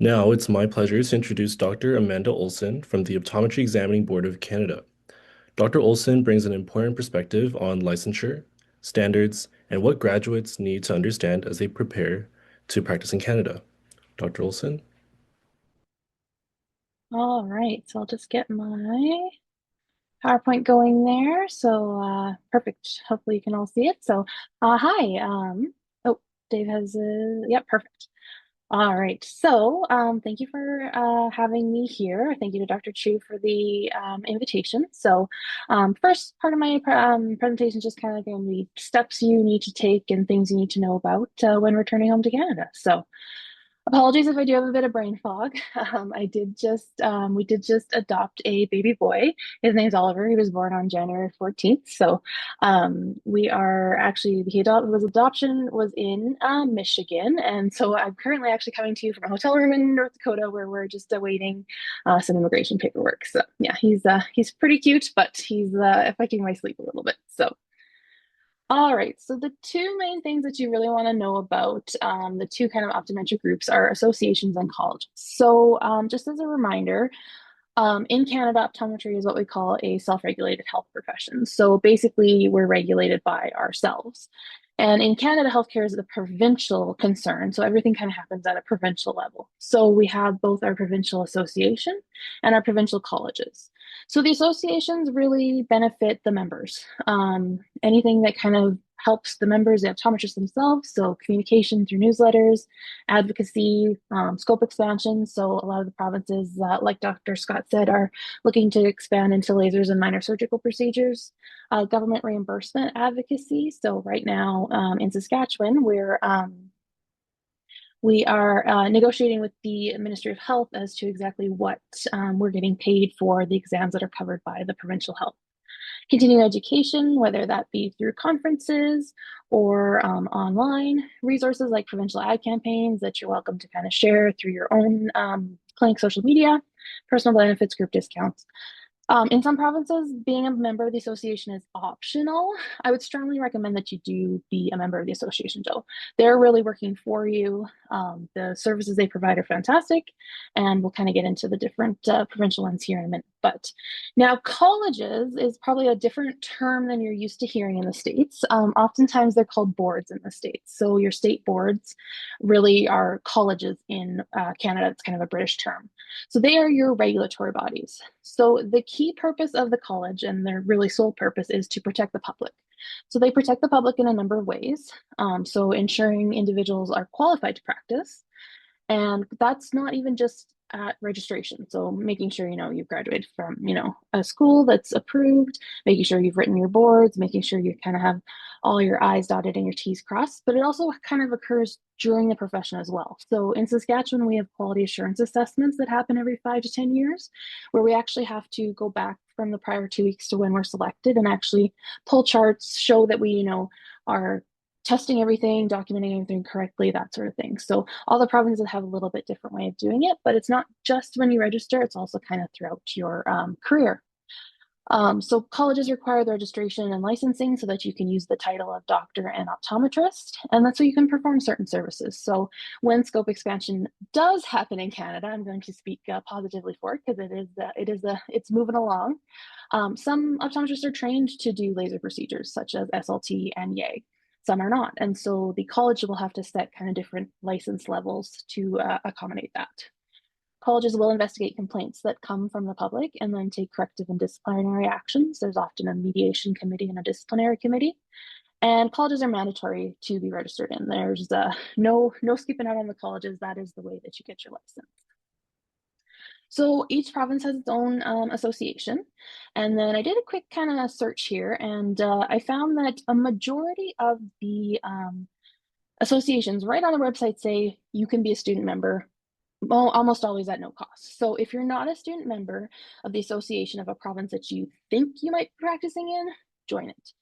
Now it's my pleasure to introduce Dr. Amanda Olsen from the Optometry Examining Board of Canada. Dr. Olsen brings an important perspective on licensure, standards, and what graduates need to understand as they prepare to practice in Canada. Dr. Olsen? All right, so I'll just get my PowerPoint going there. So perfect. Hopefully you can all see it. So hi. Oh, Dave has yep, perfect. All right. So thank you for having me here. Thank you to Dr. Chu for the invitation. So first part of my presentation is just kind of going to be steps you need to take and things you need to know about when returning home to Canada. So apologies if I do have a bit of brain fog. We did just adopt a baby boy. His name's Oliver. He was born on January 14th. So, we are actually, his adoption was in Michigan. And so I'm currently actually coming to you from a hotel room in North Dakota where we're just awaiting some immigration paperwork. So yeah, he's pretty cute, but he's affecting my sleep a little bit. So, all right, so the two main things that you really want to know about the two kind of optometric groups are associations and colleges. So, just as a reminder, in Canada, optometry is what we call a self-regulated health profession. So basically, we're regulated by ourselves. And in Canada, healthcare is a provincial concern. So everything kind of happens at a provincial level. So we have both our provincial association and our provincial colleges. So the associations really benefit the members. Anything that kind of helps the members, the optometrists themselves, so communication through newsletters, advocacy, scope expansion. So a lot of the provinces, like Dr. Scott said, are looking to expand into lasers and minor surgical procedures. Government reimbursement advocacy. So right now in Saskatchewan, we are negotiating with the Ministry of Health as to exactly what we're getting paid for the exams that are covered by the provincial health. Continuing education, whether that be through conferences or online resources like provincial ad campaigns that you're welcome to kind of share through your own clinic social media, personal benefits, group discounts. In some provinces, being a member of the association is optional. I would strongly recommend that you do be a member of the association, though. They're really working for you. The services they provide are fantastic, and we'll kind of get into the different provincial ones here in a minute. But now, colleges is probably a different term than you're used to hearing in the States. Oftentimes, they're called boards in the States. So, your state boards really are colleges in Canada. It's kind of a British term. So they are your regulatory bodies. So the key purpose of the college and their really sole purpose is to protect the public. So they protect the public in a number of ways. So ensuring individuals are qualified to practice. And that's not even just at registration. So making sure, you've graduated from, a school that's approved, making sure you've written your boards, making sure you kind of have all your I's dotted and your T's crossed, but it also kind of occurs during the profession as well. So in Saskatchewan, we have quality assurance assessments that happen every 5 to 10 years, where we actually have to go back from the prior 2 weeks to when we're selected and actually pull charts, show that we, are testing everything, documenting everything correctly, that sort of thing. So all the provinces have a little bit different way of doing it, but it's not just when you register, it's also kind of throughout your career. So colleges require the registration and licensing so that you can use the title of doctor and optometrist, and that's so you can perform certain services. So when scope expansion does happen in Canada, I'm going to speak positively for it because it's moving along. Some optometrists are trained to do laser procedures such as SLT and YAG. Some are not, and so the college will have to set kind of different license levels to accommodate that. Colleges will investigate complaints that come from the public and then take corrective and disciplinary actions. There's often a mediation committee and a disciplinary committee. And colleges are mandatory to be registered in. There's no skipping out on the colleges. That is the way that you get your license. So each province has its own association. And then I did a quick kind of search here, and I found that a majority of the associations right on the website say you can be a student member, well, almost always at no cost. So if you're not a student member of the association of a province that you think you might be practicing in, join it.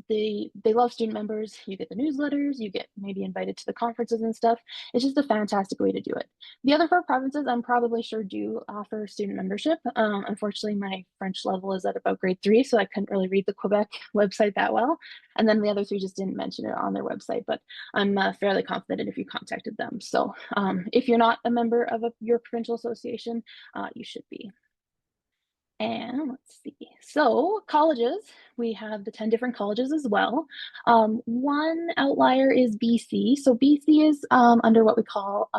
They love student members. You get the newsletters, you get maybe invited to the conferences and stuff. It's just a fantastic way to do it. The other four provinces, I'm probably sure do offer student membership. Unfortunately, my French level is at about grade 3, so I couldn't really read the Quebec website that well. And then the other three just didn't mention it on their website, but I'm fairly confident if you contacted them. So if you're not a member of your provincial association, you should be. And let's see. So colleges, we have the 10 different colleges as well. One outlier is BC. So BC is under what we call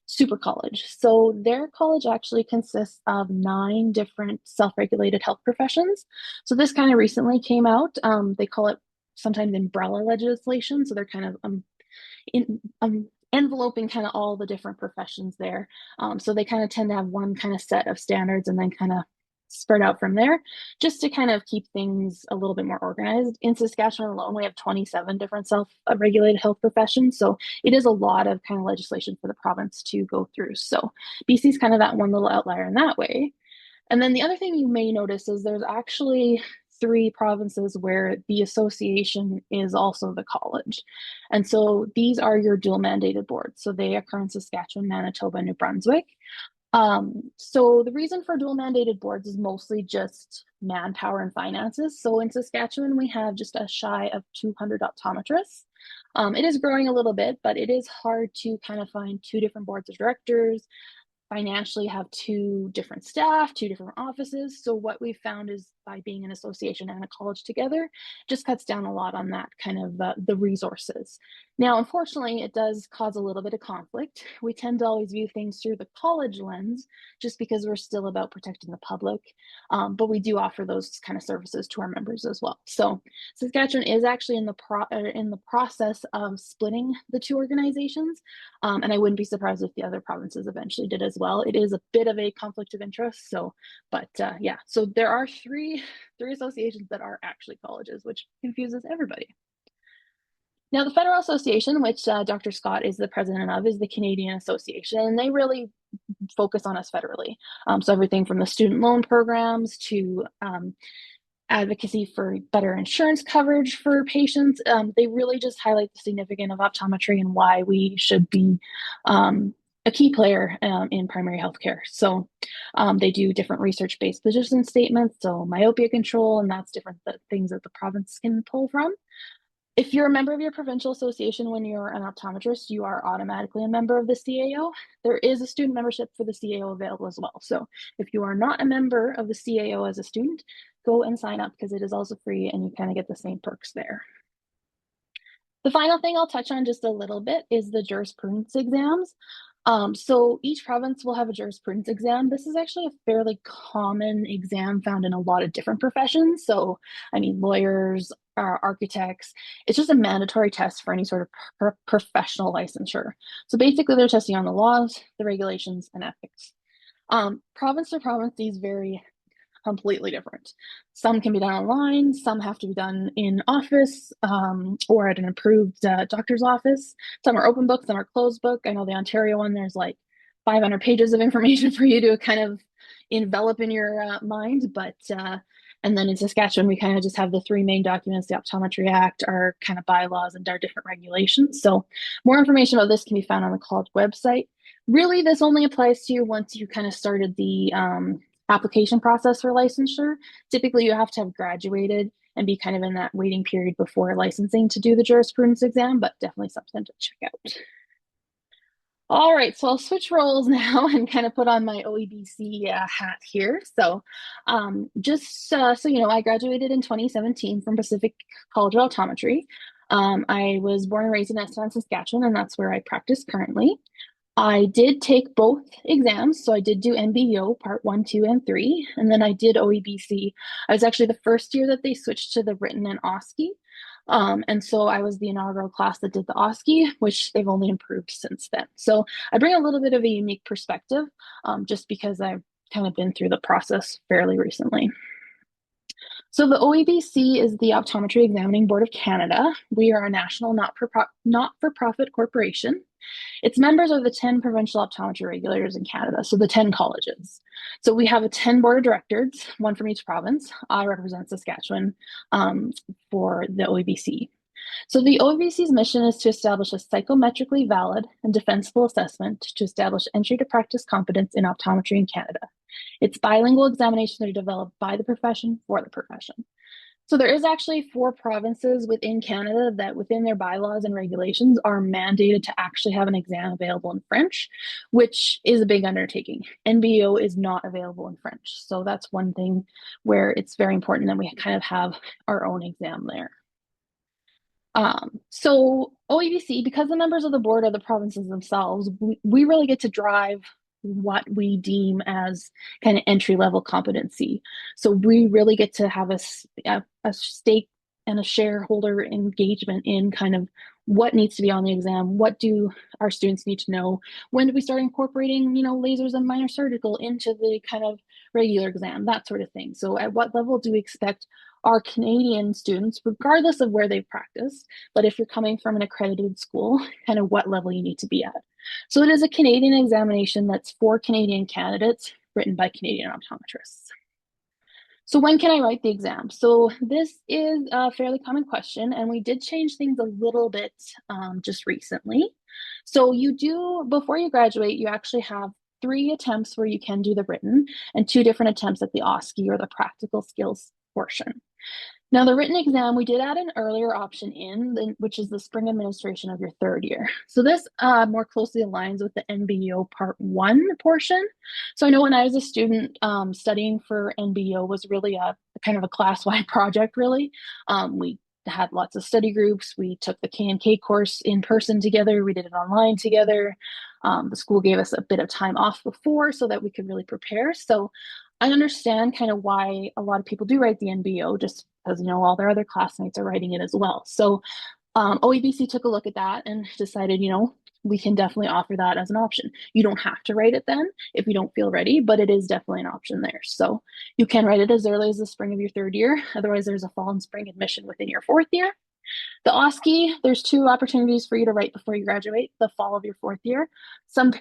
super college. So their college actually consists of 9 different self-regulated health professions. So this kind of recently came out. They call it sometimes umbrella legislation. So they're kind of enveloping kind of all the different professions there. So they kind of tend to have one kind of set of standards and then kind of spread out from there, just to kind of keep things a little bit more organized. In Saskatchewan alone, we have 27 different self-regulated health professions. So it is a lot of kind of legislation for the province to go through. So BC is kind of that one little outlier in that way. And then the other thing you may notice is there's actually 3 provinces where the association is also the college. And so these are your dual mandated boards. So they occur in Saskatchewan, Manitoba, and New Brunswick. So the reason for dual mandated boards is mostly just manpower and finances. So in Saskatchewan, we have just a shy of 200 optometrists. It is growing a little bit, but it is hard to kind of find 2 different boards of directors, financially have 2 different staff, 2 different offices. So what we found is by being an association and a college together, just cuts down a lot on that kind of the resources. Now, unfortunately, it does cause a little bit of conflict. We tend to always view things through the college lens, just because we're still about protecting the public. But we do offer those kind of services to our members as well. So Saskatchewan is actually in the process of splitting the 2 organizations. And I wouldn't be surprised if the other provinces eventually did as well. It is a bit of a conflict of interest. So, but yeah, so there are three associations that are actually colleges, which confuses everybody. Now, the Federal Association, which Dr. Scott is the president of, is the Canadian Association, and they really focus on us federally. So everything from the student loan programs to advocacy for better insurance coverage for patients. They really just highlight the significance of optometry and why we should be a key player in primary healthcare. So they do different research-based position statements, so myopia control, and that's different things that the province can pull from. If you're a member of your provincial association when you're an optometrist, you are automatically a member of the CAO. There is a student membership for the CAO available as well. So if you are not a member of the CAO as a student, go and sign up because it is also free and you kind of get the same perks there. The final thing I'll touch on just a little bit is the jurisprudence exams. So each province will have a jurisprudence exam. This is actually a fairly common exam found in a lot of different professions. So, I mean, lawyers, architects, it's just a mandatory test for any sort of professional licensure. So basically they're testing on the laws, the regulations, and ethics. Province to province, these vary completely different. Some can be done online, some have to be done in office or at an approved doctor's office. Some are open book, some are closed book. I know the Ontario one, there's like 500 pages of information for you to kind of envelop in your mind. But and then in Saskatchewan, we kind of just have the 3 main documents, the Optometry Act, our kind of bylaws, and our different regulations. So more information about this can be found on the college website. Really, this only applies to you once you kind of started the application process for licensure. Typically, you have to have graduated and be kind of in that waiting period before licensing to do the jurisprudence exam, but definitely something to check out. All right, so I'll switch roles now and kind of put on my OEBC hat here. So just so you know, I graduated in 2017 from Pacific College of Optometry. I was born and raised in Eston, Saskatchewan, and that's where I practice currently. I did take both exams. So I did do NBEO part 1, 2, and 3, and then I did OEBC. I was actually the first year that they switched to the written and OSCE. And so I was the inaugural class that did the OSCE, which they've only improved since then. So I bring a little bit of a unique perspective just because I've kind of been through the process fairly recently. So the OEBC is the Optometry Examining Board of Canada. We are a national not-for-profit corporation. Its members are the 10 provincial optometry regulators in Canada, so the 10 colleges. So we have a 10 board of directors, one from each province. I represent Saskatchewan for the OEBC. So the OEBC's mission is to establish a psychometrically valid and defensible assessment to establish entry to practice competence in optometry in Canada. Its bilingual examinations are developed by the profession for the profession. So there is actually 4 provinces within Canada that within their bylaws and regulations are mandated to actually have an exam available in French, which is a big undertaking. NBO is not available in French. So that's one thing where it's very important that we kind of have our own exam there. So OEBC, because the members of the board are the provinces themselves, we really get to drive what we deem as kind of entry level competency. So we really get to have a stake and a shareholder engagement in kind of what needs to be on the exam. What do our students need to know? When do we start incorporating, lasers and minor surgical into the kind of regular exam, that sort of thing. So at what level do we expect our Canadian students, regardless of where they've practiced, but if you're coming from an accredited school, kind of what level you need to be at. So it is a Canadian examination that's for Canadian candidates written by Canadian optometrists. So when can I write the exam? So this is a fairly common question, and we did change things a little bit just recently. So you do, before you graduate, you actually have 3 attempts where you can do the written and 2 different attempts at the OSCE or the practical skills portion. Now, the written exam, we did add an earlier option in, which is the spring administration of your 3rd year. So this more closely aligns with the NBO Part 1 portion. So I know when I was a student, studying for NBO was really a kind of a class-wide project, really. We had lots of study groups. We took the K&K course in person together. We did it online together. The school gave us a bit of time off before so that we could really prepare. So I understand kind of why a lot of people do write the NBO, just because all their other classmates are writing it as well. So OEBC took a look at that and decided, we can definitely offer that as an option. You don't have to write it then if you don't feel ready, but it is definitely an option there. So you can write it as early as the spring of your 3rd year. Otherwise, there's a fall and spring admission within your 4th year. The OSCE, there's 2 opportunities for you to write before you graduate, the fall of your 4th year. Some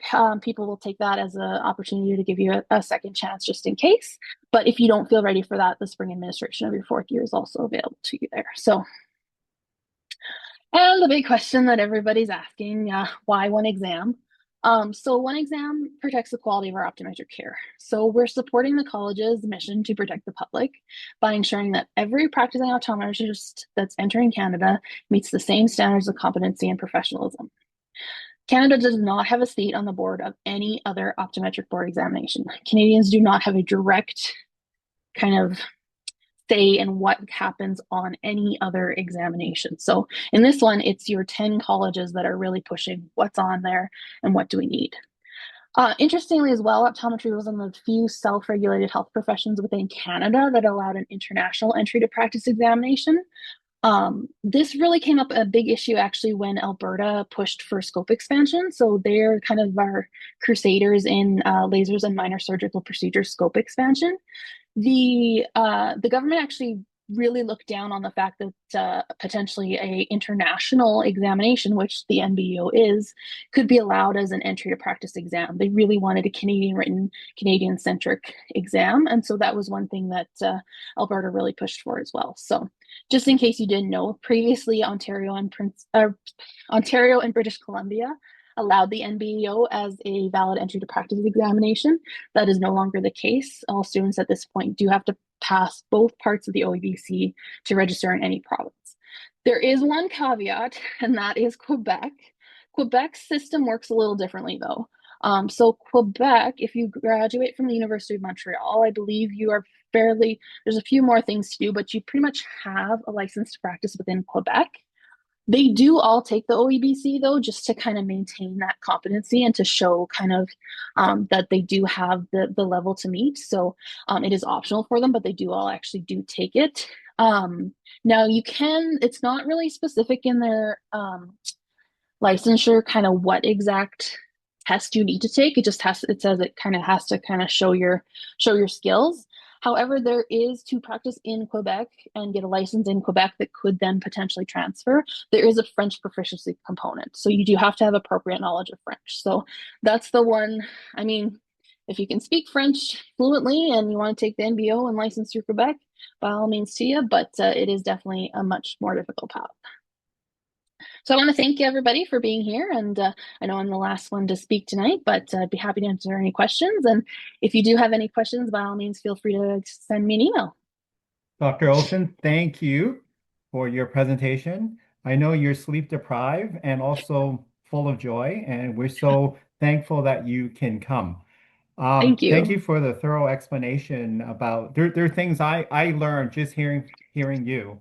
people will take that as an opportunity to give you a second chance just in case. But if you don't feel ready for that, the spring administration of your 4th year is also available to you there. So, and the big question that everybody's asking, why one exam? So one exam protects the quality of our optometric care. So we're supporting the college's mission to protect the public by ensuring that every practicing optometrist that's entering Canada meets the same standards of competency and professionalism. Canada does not have a seat on the board of any other optometric board examination. Canadians do not have a direct kind of say in what happens on any other examination. So in this one, it's your 10 colleges that are really pushing what's on there and what do we need. Interestingly as well, optometry was one of the few self-regulated health professions within Canada that allowed an international entry to practice examination. This really came up a big issue actually when Alberta pushed for scope expansion. So they're kind of our crusaders in lasers and minor surgical procedure scope expansion. The government actually really looked down on the fact that potentially a international examination, which the NBO is, could be allowed as an entry to practice exam. They really wanted a Canadian written, Canadian centric exam, and so that was one thing that Alberta really pushed for as well. So, just in case you didn't know, previously Ontario and British Columbia allowed the NBO as a valid entry to practice examination. That is no longer the case. All students at this point do have to pass both parts of the OEBC to register in any province. There is one caveat, and that is Quebec. Quebec's system works a little differently, though. So Quebec, if you graduate from the University of Montreal, I believe you are there's a few more things to do, but you pretty much have a license to practice within Quebec. They do all take the OEBC though, just to kind of maintain that competency and to show kind of that they do have the level to meet. So it is optional for them, but they do all actually do take it. Now it's not really specific in their licensure, kind of what exact test you need to take. It says it kind of has to kind of show your skills. However, there is to practice in Quebec and get a license in Quebec that could then potentially transfer. There is a French proficiency component. So you do have to have appropriate knowledge of French. So that's the one. I mean, if you can speak French fluently and you want to take the NBO and license through Quebec, by all means to you, but it is definitely a much more difficult path. So I want to thank everybody for being here. And I know I'm the last one to speak tonight, but I'd be happy to answer any questions. And if you do have any questions, by all means, feel free to send me an email. Dr. Olsen, thank you for your presentation. I know you're sleep deprived and also full of joy, and we're so thankful that you can come. Thank Thank you. you for the thorough explanation about there are things I learned just hearing you,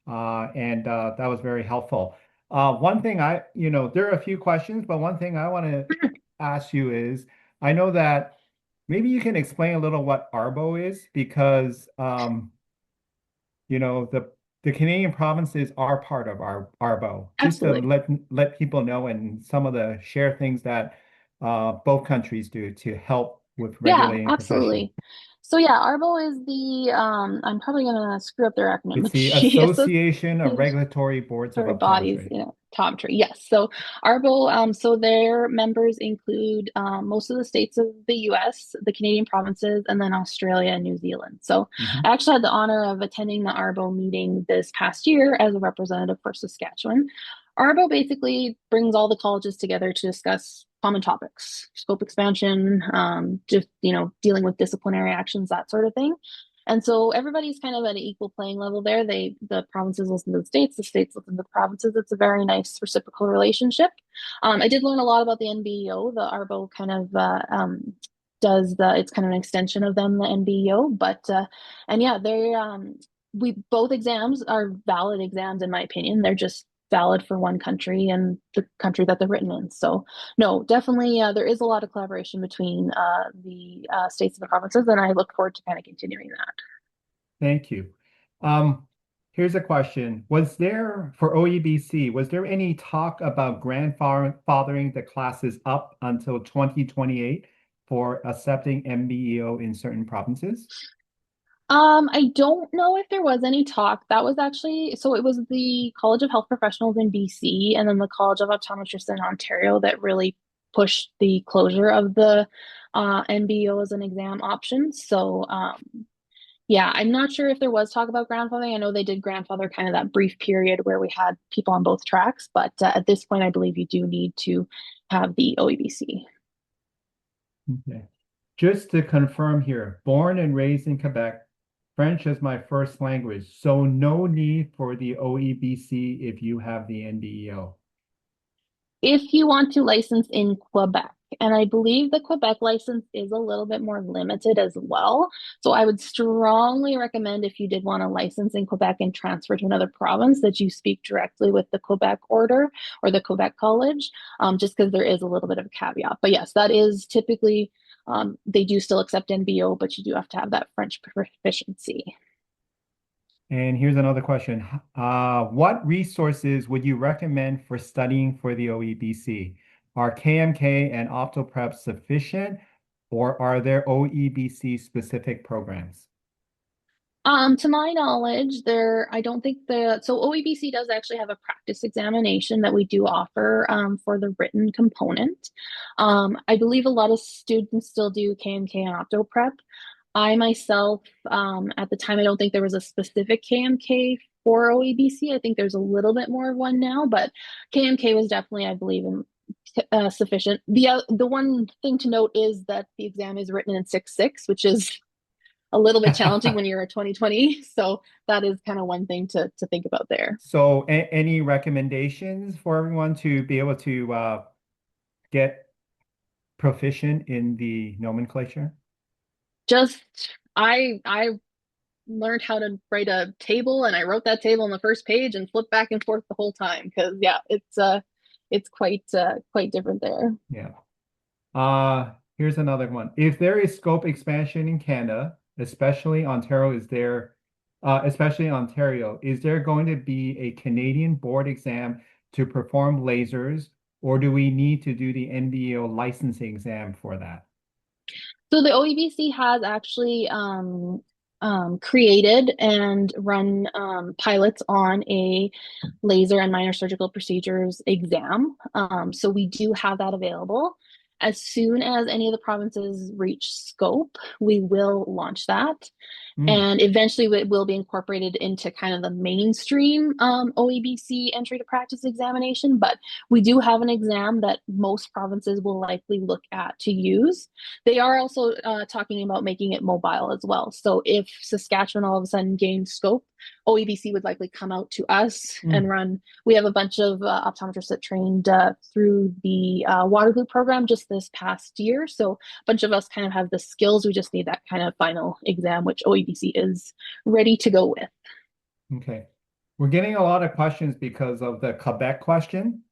and that was very helpful. One thing there are a few questions, but one thing I want to ask you is, I know that maybe you can explain a little what ARBO is because the Canadian provinces are part of our ARBO. Just to Absolutely. let people know and some of the share things that both countries do to help with Yeah, regulating the profession. absolutely. So yeah, ARBO is the I'm probably gonna screw up their acronym, It's but the she Association of Regulatory Boards of Sorry, bodies, Optometry. optometry. Yes. So ARBO, so their members include most of the states of the US, the Canadian provinces, and then Australia and New Zealand. So Mhm. I actually had the honor of attending the ARBO meeting this past year as a representative for Saskatchewan. ARBO basically brings all the colleges together to discuss common topics, scope expansion, just dealing with disciplinary actions, that sort of thing. And so everybody's kind of at an equal playing level there. The provinces listen to the states listen to the provinces. It's a very nice reciprocal relationship. I did learn a lot about the NBEO. The ARBO kind of it's kind of an extension of them, the NBEO. But and yeah, they we both exams are valid exams in my opinion. They're just valid for one country and the country that they're written in. So no, definitely there is a lot of collaboration between the states and the provinces, and I look forward to kind of continuing that. Thank you. Um, Here's a question. Was there, for OEBC, was there any talk about grandfathering the classes up until 2028 for accepting MBEO in certain provinces? I don't know if there was any talk. That was actually, so it was the College of Health Professionals in BC and then the College of Optometrists in Ontario that really pushed the closure of the NBO as an exam option. So, yeah, I'm not sure if there was talk about grandfathering. I know they did grandfather kind of that brief period where we had people on both tracks, but at this point, I believe you do need to have the OEBC. Okay. Just to confirm here, born and raised in Quebec, French is my first language, so no need for the OEBC if you have the NBEO. If you want to license in Quebec. And I believe the Quebec license is a little bit more limited as well. So I would strongly recommend if you did want to license in Quebec and transfer to another province that you speak directly with the Quebec order or the Quebec college, just because there is a little bit of a caveat. But yes, that is typically, they do still accept NBO, but you do have to have that French proficiency. And here's another question. What resources would you recommend for studying for the OEBC? Are KMK and OptoPrep sufficient, or are there OEBC specific programs? To my knowledge, I don't think so OEBC does actually have a practice examination that we do offer for the written component. I believe a lot of students still do KMK and OptoPrep. I myself, at the time, I don't think there was a specific KMK for OEBC. I think there's a little bit more of one now, but KMK was definitely, I believe, sufficient. The one thing to note is that the exam is written in 6.6, which is a little bit challenging when you're a 2020. So that is kind of one thing to think about there. So, any recommendations for everyone to be able to get proficient in the nomenclature? Just I learned how to write a table and I wrote that table on the first page and flipped back and forth the whole time because yeah, it's quite different there. Yeah. Here's another one. If there is scope expansion in Canada, especially Ontario, is there going to be a Canadian board exam to perform lasers, or do we need to do the NBO licensing exam for that? So the OEBC has actually created and run pilots on a laser and minor surgical procedures exam. So we do have that available. As soon as any of the provinces reach scope, we will launch that. Mm, And eventually it will be incorporated into kind of the mainstream OEBC entry to practice examination. But we do have an exam that most provinces will likely look at to use. They are also talking about making it mobile as well. So if Saskatchewan all of a sudden gains scope, OEBC would likely come out to us and mm. run. We have a bunch of optometrists that trained through the Waterloo program just this past year. So a bunch of us kind of have the skills. We just need that kind of final exam, which OEBC is ready to go with. Okay. We're getting a lot of questions because of the Quebec question.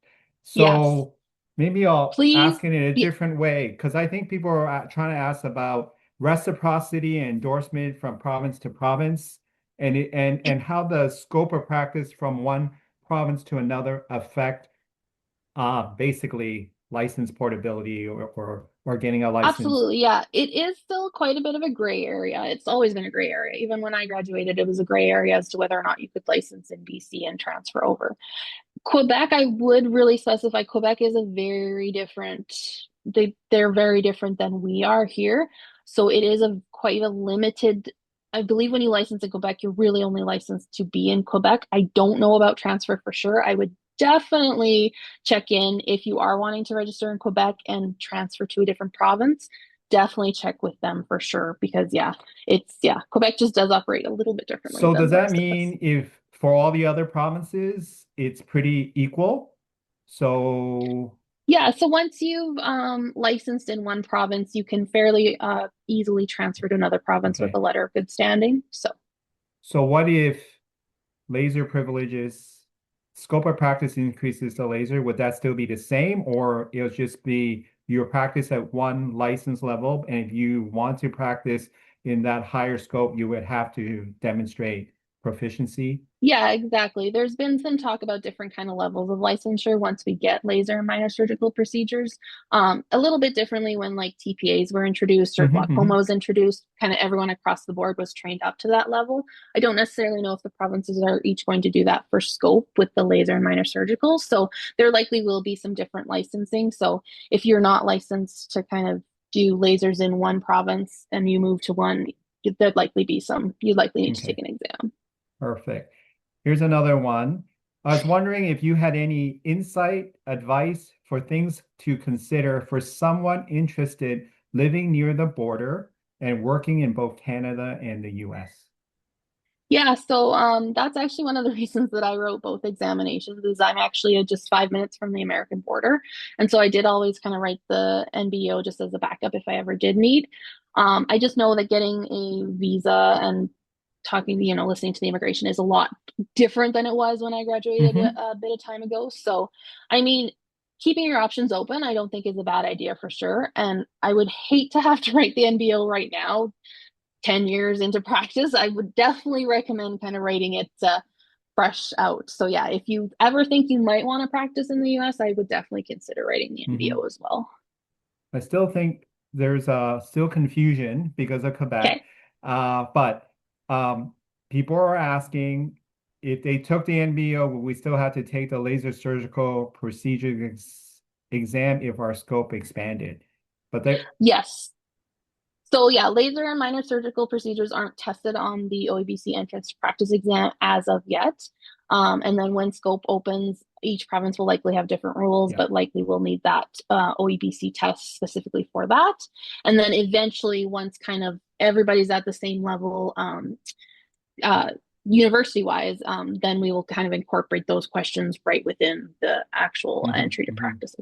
Yes, So maybe I'll please. ask it in a Yeah, different way because I think people are trying to ask about reciprocity and endorsement from province to province and how the scope of practice from one province to another affect basically license portability or getting a license. absolutely. Yeah, it is still quite a bit of a gray area. It's always been a gray area. Even when I graduated, it was a gray area as to whether or not you could license in BC and transfer over. Quebec, I would really specify Quebec is a very different, they're very different than we are here. So it is a quite a limited, I believe when you license in Quebec, you're really only licensed to be in Quebec. I don't know about transfer for sure. I would definitely check in if you are wanting to register in Quebec and transfer to a different province. Definitely check with them for sure because yeah, Quebec just does operate a little bit differently So than does the that rest of us. mean if for all the other provinces, it's pretty equal? So, Yeah, so once you've licensed in one province, you can fairly easily transfer to another province with okay. a letter of good standing. So, So what if laser privileges, scope of practice increases the laser? Would that still be the same, or it'll just be your practice at one license level, and if you want to practice in that higher scope, you would have to demonstrate proficiency? yeah, exactly. There's been some talk about different kind of levels of licensure once we get laser and minor surgical procedures. A little bit differently when like TPAs were introduced or Hmm, glaucoma hmm. was introduced, kind of everyone across the board was trained up to that level. I don't necessarily know if the provinces are each going to do that for scope with the laser and minor surgical. So there likely will be some different licensing. So if you're not licensed to kind of do lasers in one province and you move to one, there'd likely be some, you'd likely need to take Okay, an exam. perfect. Here's another one. I was wondering if you had any insight, advice for things to consider for someone interested living near the border and working in both Canada and the US. Yeah, so that's actually one of the reasons that I wrote both examinations is I'm actually just 5 minutes from the American border. And so I did always kind of write the NBO just as a backup if I ever did need. I just know that getting a visa and talking, listening to the immigration is a lot different than it was when I graduated Hmm. a bit of time ago. So, I mean, keeping your options open, I don't think is a bad idea for sure. And I would hate to have to write the NBO right now 10 years into practice. I would definitely recommend kind of writing it fresh out. So yeah, if you ever think you might want to practice in the US, I would definitely consider writing the Hmm. NBO as well. I still think there's still confusion because of Quebec, Okay. but people are asking if they took the NBO, would we still have to take the laser surgical procedure exam if our scope expanded? But they, Yes. So yeah, laser and minor surgical procedures aren't tested on the OEBC entrance to practice exam as of yet. And then when scope opens, each province will likely have different rules, yeah. but likely will need that OEBC test specifically for that. And then eventually, once kind of everybody's at the same level, uh, university wise, then we will kind of incorporate those questions right within the actual Hmm, entry to hmm. practice.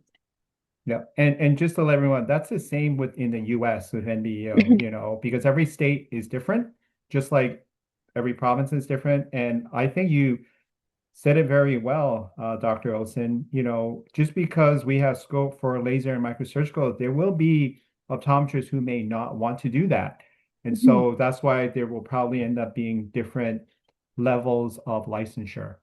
Yeah, and just to let everyone, that's the same within the US with NBO, because every state is different, just like every province is different. And I think you said it very well, Dr. Olsen. Just because we have scope for laser and microsurgical, there will be optometrists who may not want to do that. And so that's why there will probably end up being different levels of licensure.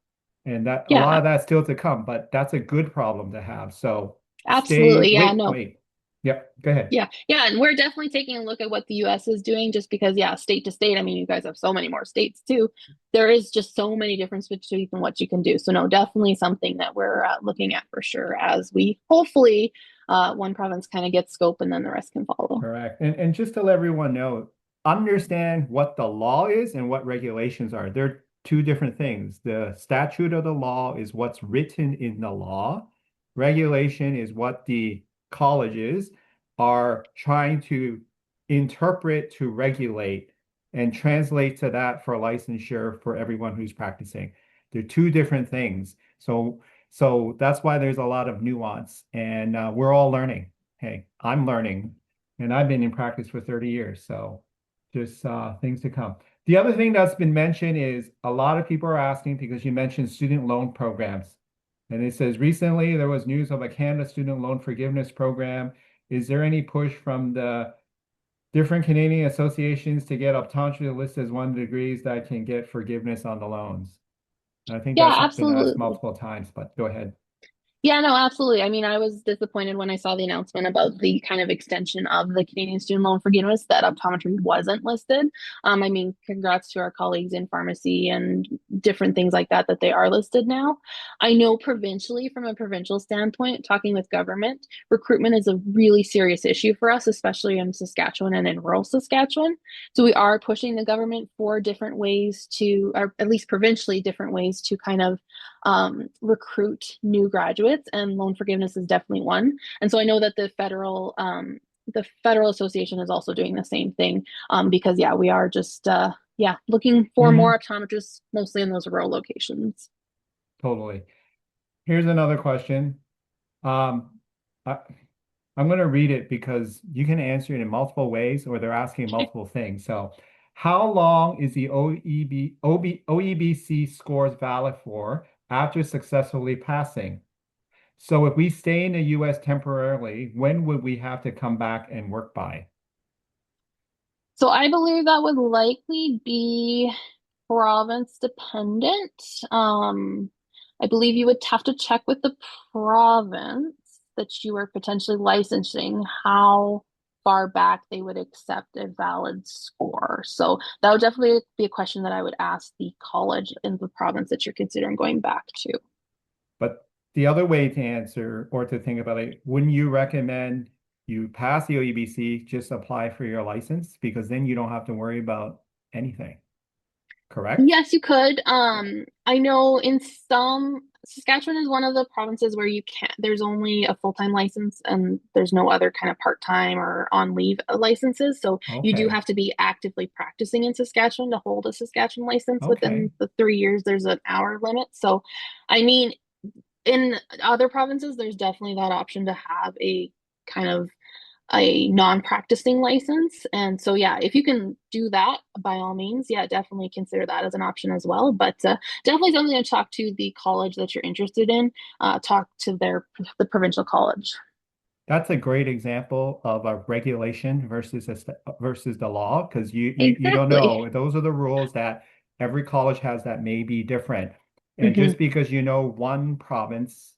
And that a lot Yeah, of that's still to come, but that's a good problem to have. So absolutely. Yeah, wait, no, wait. Yep, go ahead. Yeah, and we're definitely taking a look at what the US is doing just because, yeah, state to state, I mean, you guys have so many more states too. There is just so many differences between what you can do. So, no, definitely something that we're looking at for sure as we hopefully one province kind of gets scope and then the rest can follow. Correct. And just to let everyone know, understand what the law is and what regulations are. They're two different things. The statute of the law is what's written in the law. Regulation is what the colleges are trying to interpret to regulate and translate to that for licensure for everyone who's practicing. They're two different things. So that's why there's a lot of nuance, and we're all learning. Hey, I'm learning, and I've been in practice for 30 years, so just things to come. The other thing that's been mentioned is a lot of people are asking because you mentioned student loan programs. And it says recently there was news of a Canada student loan forgiveness program. Is there any push from the different Canadian associations to get optometry listed as one of the degrees that can get forgiveness on the loans? And I think Yeah, that's been asked absolutely. multiple times, but go ahead. Yeah, no, absolutely. I mean, I was disappointed when I saw the announcement about the kind of extension of the Canadian student loan forgiveness that optometry wasn't listed. I mean, congrats to our colleagues in pharmacy and different things like that they are listed now. I know provincially, from a provincial standpoint, talking with government, recruitment is a really serious issue for us, especially in Saskatchewan and in rural Saskatchewan. So we are pushing the government for different ways to, or at least provincially, different ways to kind of recruit new graduates, and loan forgiveness is definitely one. And so I know that the federal association is also doing the same thing because yeah, we are just yeah, looking for Mhm. more optometrists, mostly in those rural locations. Totally. Here's another question. Um, I, I'm going to read it because you can answer it in multiple ways, or they're asking multiple things. So, how long is the OEBC scores valid for after successfully passing? So, if we stay in the US temporarily, when would we have to come back and work by? So I believe that would likely be province dependent. Um, I believe you would have to check with the province that you are potentially licensing how far back they would accept a valid score. So that would definitely be a question that I would ask the college in the province that you're considering going back to. But the other way to answer or to think about it, wouldn't you recommend you pass the OEBC, just apply for your license? Because then you don't have to worry about anything, correct? Yes, you could. I know in some Saskatchewan is one of the provinces where you can't, there's only a full-time license and there's no other kind of part-time or on leave licenses. So you do Okay. have to be actively practicing in Saskatchewan to hold a Saskatchewan license Okay. within the 3 years. There's an hour limit. So, I mean, in other provinces, there's definitely that option to have a kind of a non-practicing license. And so, yeah, if you can do that, by all means, yeah, definitely consider that as an option as well. But definitely something to talk to the college that you're interested in. Talk to the provincial college. That's a great example of a regulation versus versus the law, because you don't Exactly. know. Those are the rules that every college has that may be different. And Hmm. just because you know one province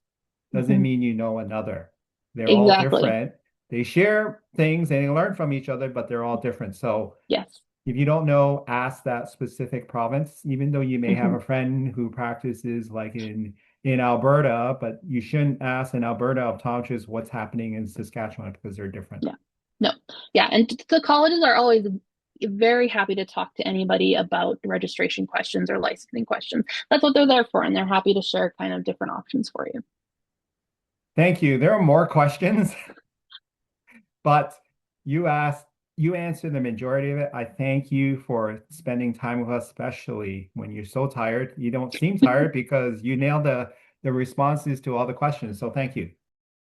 doesn't Hmm. mean you know another. They're all Exactly. different. They share things and they learn from each other, but they're all different. So Yes. if you don't know, ask that specific province, even though you may have Hmm. a friend who practices like in Alberta, but you shouldn't ask an Alberta optometrist what's happening in Saskatchewan because they're different. Yeah. No. Yeah. And the colleges are always very happy to talk to anybody about registration questions or licensing questions. That's what they're there for. And they're happy to share kind of different options for you. Thank you. There are more questions, but you asked, you answered the majority of it. I thank you for spending time with us, especially when you're so tired. You don't seem tired because you nailed the responses to all the questions. So thank you.